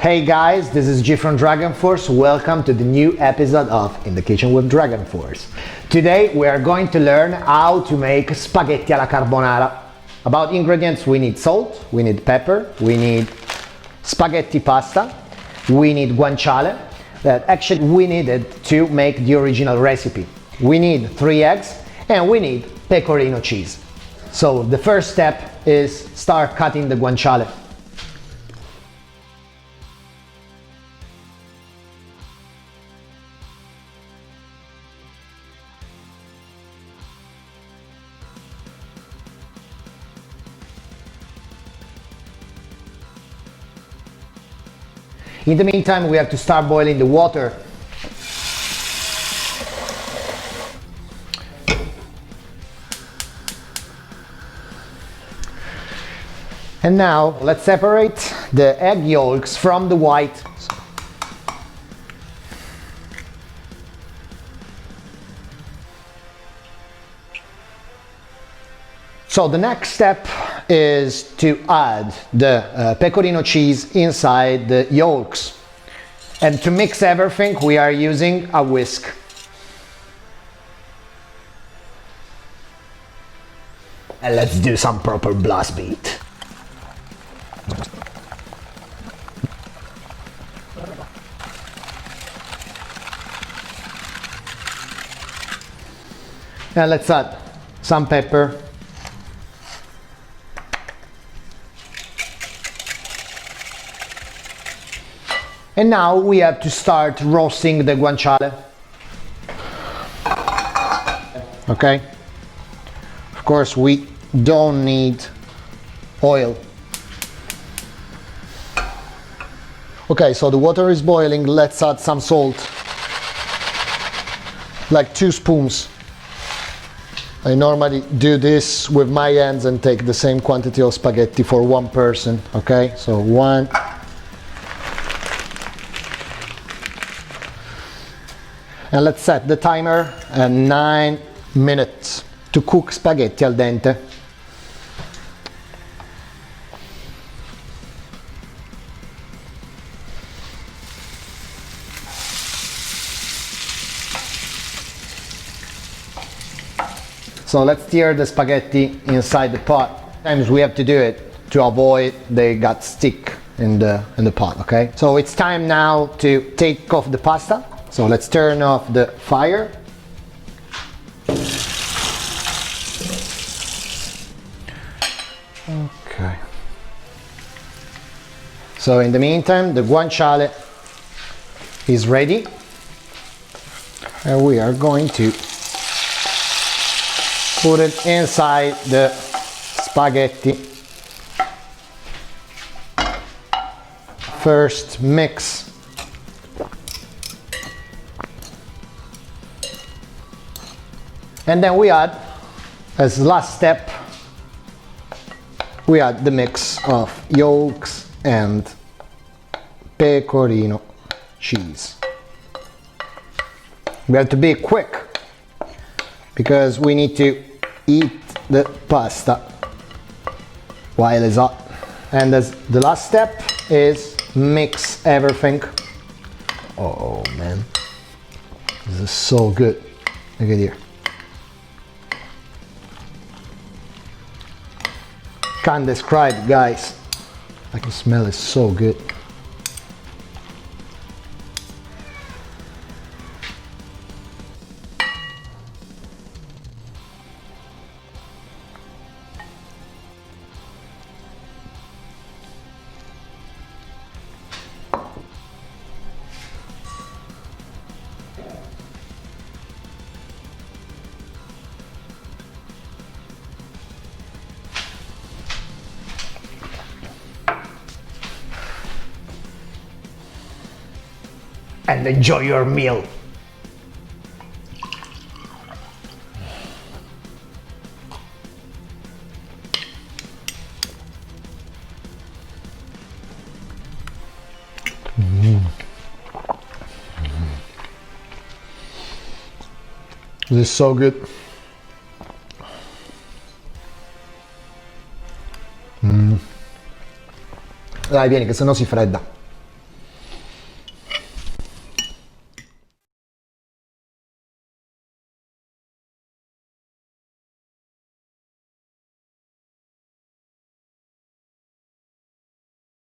Hey guys, this is G from DragonForce. Welcome to the new episode of In the Kitchen with DragonForce. Today we are going to learn how to make spaghetti alla carbonara. About ingredients, we need salt, we need pepper, we need spaghetti pasta, we need guanciale, that actually we needed to make the original recipe. We need 3 eggs and we need pecorino cheese. So the first step is start cutting the guanciale. In the meantime, we have to start boiling the water. And now let's separate the egg yolks from the white. So the next step is to add the pecorino cheese inside the yolks. And to mix everything, we are using a whisk. And let's do some proper blast beat. And let's add some pepper. And now we have to start roasting the guanciale. Okay? Of course, we don't need oil. Okay, so the water is boiling. Let's add some salt. Like 2 spoons. I normally do this with my hands and take the same quantity of spaghetti for 1 person. Okay, so 1. And let's set the timer at 9 minutes to cook spaghetti al dente. So let's stir the spaghetti inside the pot. Sometimes we have to do it to avoid they got stick in the pot, okay? So it's time now to take off the pasta. So let's turn off the fire. Okay. So in the meantime, the guanciale is ready. And we are going to put it inside the spaghetti. First mix. And then we add, as last step, we add the mix of yolks and pecorino cheese. We have to be quick because we need to eat the pasta while it's hot. And as the last step is mix everything. Oh man, this is so good. Look at here. Can't describe, guys. I can smell it so good. And enjoy your meal. This is so good. Dai, vieni che sennò si fredda.